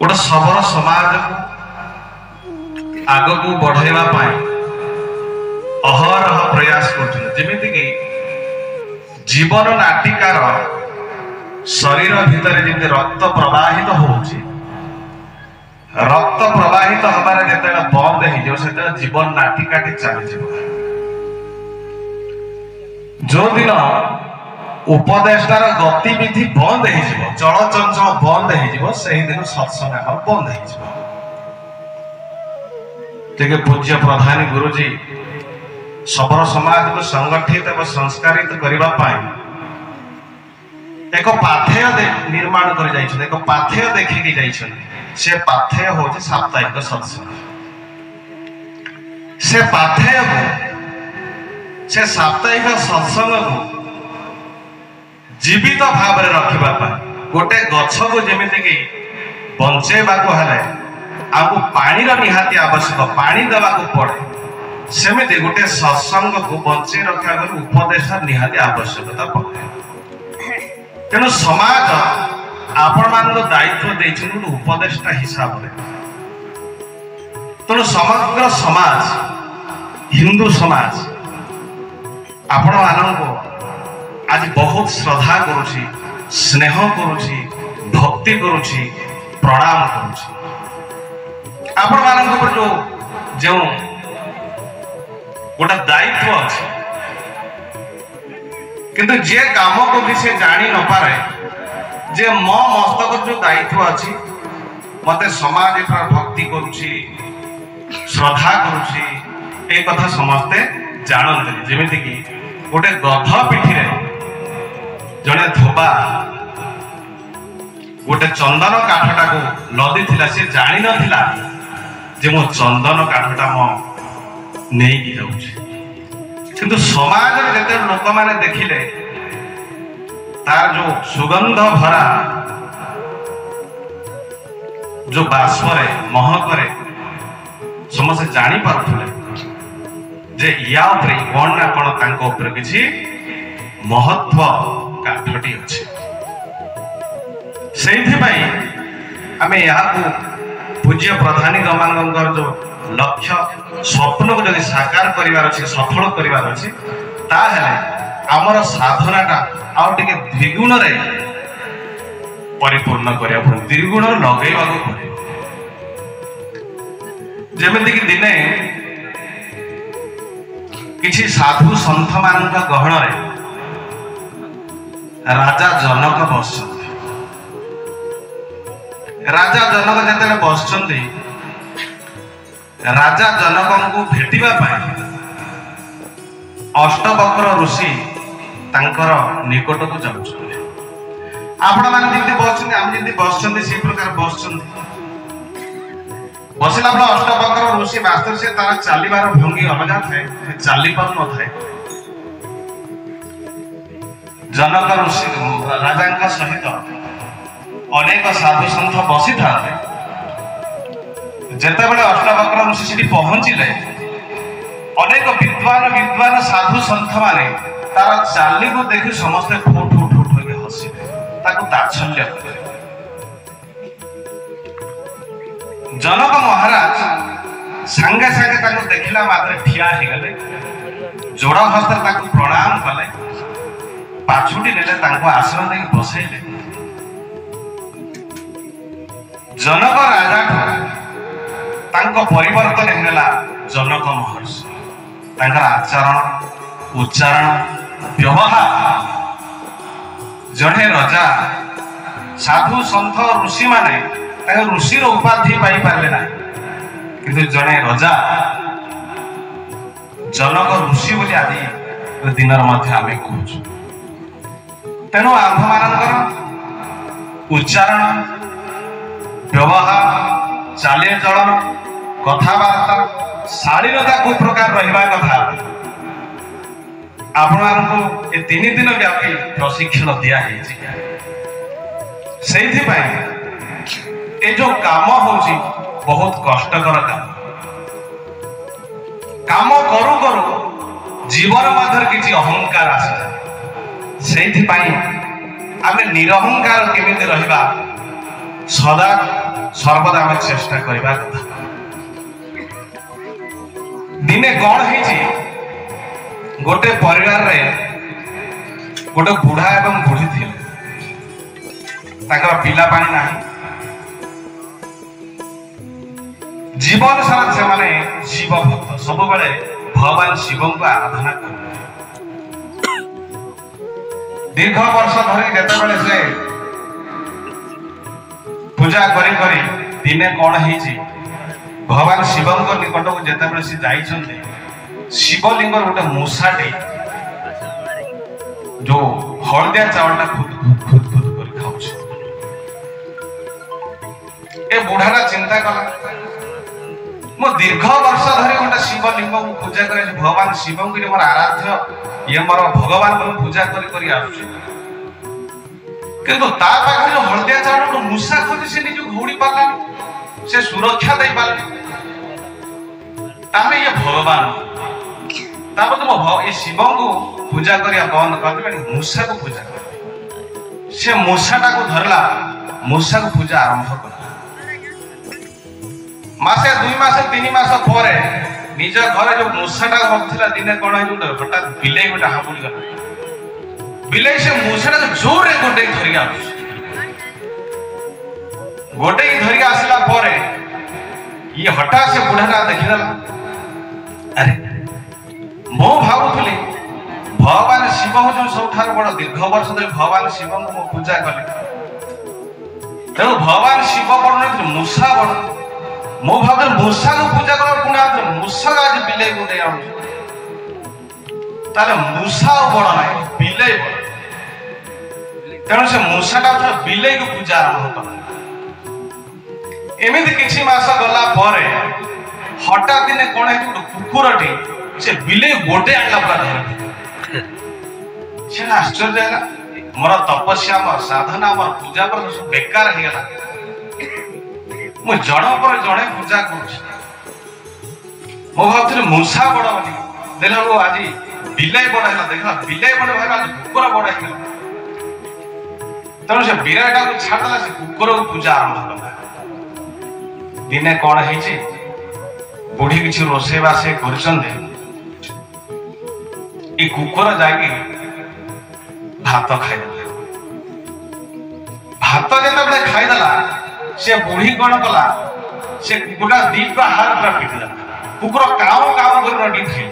गोटे सबल समाज को आग को बढ़ाइबा अहरह प्रयास करमिति जीवन नाटिकार शरीर भितर जमी रक्त प्रवाहित होउछि रक्त प्रवाहित हमारे जिते बंद हो जीवन नाटिका चली जो दिन उपदेष्टार गतिविधि बंद हो चलचंचल बंद हो दिन सत्संग बंद हो पूज्य प्रधानी गुरुजी सबल समाज को संगठित और संस्कारित करने एक पाथेय निर्माण कर एक पाथेय देखिकी जाइछन से पाथेय होछि साप्ताहिक सत्संग से पाथेय को से साप्ताहिक सत्संग को जीवित भाव में रखा गोटे गछ को जमीती कि बंचेबा को हेले आमको पानी निहाती आवश्यक पानी देवा पड़े सेमिति गोटे सत्संग को बंचे रखा उपदेश निहाती आवश्यकता पड़े तेणु समाज आपण मान दायित्व देते उपदेष्टा हिसाब से तेणु समग्र समाज हिंदू समाज आपण मान आज बहुत श्रद्धा करुछि स्नेह करुछि भक्ति करुछि प्रणाम करुछि आपण मान जो जो गोटे दायित्व अच्छे किंतु जे काम को भी से जानी न पारे जे मो मस्तक जो दायित्व अच्छी मते समाज पर भक्ति करुछि श्रद्धा करुछि ए कथा समस्ते जानते जेमिति कि गोटे गध पिठी रे जड़े धोबा गोटे चंदन काठटा को लदी थिला से जानी नथिला जे मो चंदन काठटा मो नहीं की जाउछि किंतु समाज रे जते लोक माने देखिले तार जो सुगंध भरा जो बाष्परे महकरे समस्त जानी पारुथले जे या उपरे कोन ना कोन तांको उपरे किछि महत्व काठटी अछि सेहि पई आमे यहा को पूज्य प्रधानी गमानगर जो लक्ष्य स्वप्न को जदि साकार करिवार अछि सफल करिवार अछि ताहेले हमर साधनाटा आउ टिके द्विगुण रे परिपूर्ण करिया पड़े द्विगुण लगेबा को पड़े जेमिति कि दिने किछि साधु संत मान गहण रे राजा जनक बसछन्ति राजा जनक जते बसछन्ति राजा जनक को भेटिबा पाए अष्टवक्र ऋषि तांकर निकट को जाउछन्ति आपण माने जेंति बसछन्ति हम जेंति बसछन्ति से प्रकार बसछन्ति बसिला बला अष्टवक्र ऋषि वास्तव से तार चालीबार भंगी अलगा थाए चाली पर न थाए जनक ऋषि राजा सहित अनेक साधु संत बसी था जेते बड़े अष्टवक्र ऋषि सेठी पहुंचिले अनेक विद्वान साधु संत माने तार चाली को देखि समस्त फुट फुट फुट होके हसिले ताको ताच्छल्य कले जनक महाराज संगे संगे ताको देखिला मात्र ठिया हे गले जोड़ा हस्त ताको प्रणाम कले पाछुटी नेले ताको आसन दे बसैले जनक राजा तांको परिवर्तन हेला जनक महर्षि तांकर आचरण उच्चारण व्यवहार जड़े राजा साधु संत ऋषि माने ऋषिर उपाधि पाई पारे ना किंतु जड़े राजा जनक ऋषि बोली आदि दिन आमे कहूँ तेणु आंभ मान उच्चारण व्यवहार चाली चलन कथबार्ता शालीनता को प्रकार रहिबा कथा आपको ए 3 दिन व्यापी प्रशिक्षण दिया सेठी ए जो काम होची बहुत कष्टकर काम करू करू जीवन मध्य किसी अहंकार आसी सेठी आमे निरहंकार केमिति रहिबा सदा सर्वदा आम चेष्टा करवा कथा। दिने कौन है गोटे परिवार रे गोटे बुढ़ा एवं बुढ़ी थी पिला पानी ना जीवन सारा से माने शिव भक्त सब बेले भगवान शिव को आराधना कर दीर्घ वर्ष धरी जिते से पूजा करी करी दिने कौन है भगवान शिव निकट को जिते से जाइछन्ते शिवलिंग गोटे मूषाटे जो हलदिया चावलटा खुद खुद खुद खुद कर खाऊ ए बुढ़ारा चिंता कला मो दीर्घ वर्ष धरी गोटे शिवलिंग को पूजा करे भगवान शिव को मोर आराध्य ये मोर भगवान को पूजा करी करी आसु किंतु ता पाखे जो हलदिया चावल को मूषा खोजी से निज घोड़ी पाला से सुरक्षा दे पाला तामे ये भगवान तापर तुम ये शिव को पूजा करिया बंद कर मूषा को पूजा कर से मूषाटा को धरला मूषा को पूजा आरंभ कर मासे 2 मास 3 मास पर निज घर जो मूषाटा रखा दिने कौन है हठात बिले गोटे हाबुड़ी गला बिले से मूषाटा जोर गोटे धरिक आस गोटे धरिक आसला ये हठात से बुढ़ाटा देखीदेला अरे मो भावुली भगवान शिव हूँ सब बड़ दीर्घ वर्ष धरी भगवान शिव को पूजा कली तेणु भगवान शिव बड़ नहीं मूषा बड़ मो भाव मूषा को पूजा कर पुणी मूषा आज बिले गोटे ताले मूषा बड़ ना बिले बड़ तेणु से मूषाटा बिले को पूजा आरंभ कर एमती किछि मास गला हठात दिने कौन है गोटे कुकुरटी से बिले गोटे आनला पूरा से आश्चर्य है मोर तपस्या मोर साधना मोर पूजा पर सब बेकार हो गला मु जण पर जणे पूजा कर मो भावुली मूषा बड़ बोली देखला वो आज बिलाई बड़ है देखला बिलाई बड़ भाई आज कुकुर बड़ है तेणु से बिराटा को छाड़ला से कुकुर को पूजा आरंभ कला दिने कौन है बुढ़ी किसी रोषे बासे कर कुकुर जाके भात खाईदेला भात जिते खाईदेला से बुढ़ी कौन कला से कुकुरा दीटा हार पूरा पिटिला कुकुर काऊ काऊ कर रटी खाई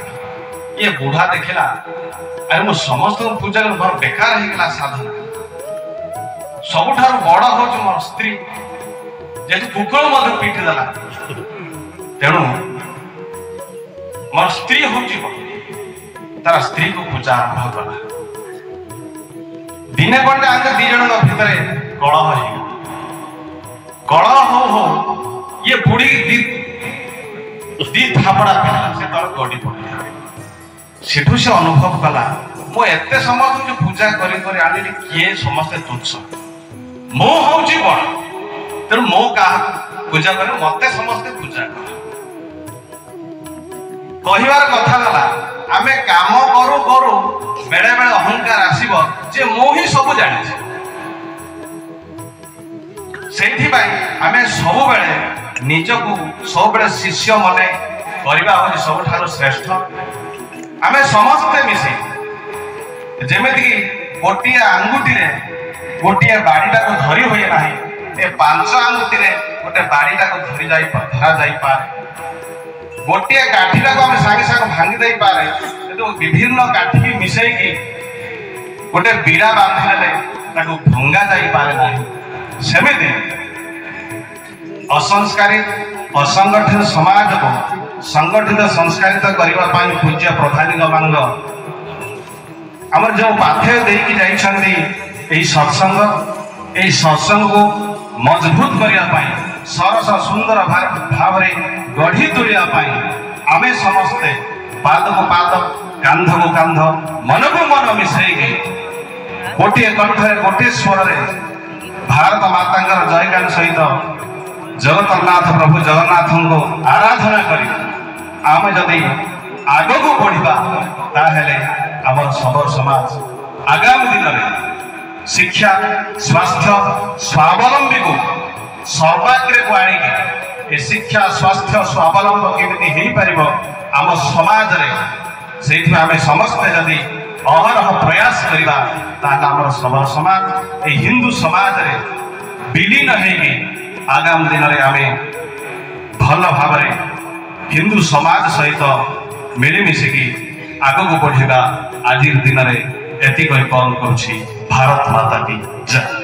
ये बुढ़ा देखला अरे मो समस्त पूजा कर मोर बेकार हो गला साधना सबुठार बड़ हो मोर स्त्री जे कुकुर मधु पिटिदेला तेणु मोर स्त्री हूँ तार स्त्री को पूजा आरंभ कला दिने कौन आगे 2 जन भितर कलह हो ये बुढ़ी दी थापड़ा पिला से तर गड़ी पड़ा सेठू से अनुभव कला मो एते समस्त जो पूजा करी करी आनी किए समस्ते तुच्छ मो हूँ बड़ तेणु मो क्या पूजा कर मत समस्ते पूजा कर कहबार कथा गला आमे काम करू करू बेले बेले अहंकार आसीबो जे मो ही सब जानि सेठी भाई आमे सब बेले निजको सब बेले शिष्य मने करबा होली सब ठारो श्रेष्ठ आमे समस्त मिसे जेमेति कि गोटिया अंगुठी रे गोटिया बाड़ीटा को धरी होय नाही ए 5 अंगुठी रे गोटे बाड़ीटा को धरी जाई धरा जाई पारे गोटे काठीटा को सागे सागे भांगी दे पारे तो विभिन्न काठी की मिसई की गोटे बीड़ा बांधले ताको भंगा जाई पारे नाही सेमिति असंस्कारी असंगठित समाज को संगठित संस्कारित करबा पाई पूज्य प्रधानी गमांग हमर जो पाठ्य देकी जाइछन्ती एई सत्संग को मजबूत करिया पाई सरस सुंदर भाव गढ़ी तोलिया आमे समस्ते पाद को पाद कांध को कांध मन को मन मिसई गोटे कंठे गोटे स्वर भारत माता जयगान सहित जगतनाथ प्रभु जगन्नाथ को आराधना करी आमे जदि आग को बढ़ा ताहेले आम सब समाज आगामी दिन में शिक्षा स्वास्थ्य स्वावलंबी को सर्वाग्रे को आणिकी ए शिक्षा स्वास्थ्य स्वावलंब केमिति हेई परिबो आम समाज रे सेठी आमे समस्त जदि अहरह प्रयास करिबा ताहा हमर सब समाज ए हिंदू समाज रे विलीन हेगी आगाम दिन रे आमे भल भाव रे हिंदू समाज सहित मिलिमिशिकी आगक बढ़िबा आज दिन रे एति कहि कॉल करूछि। भारत माता की जय।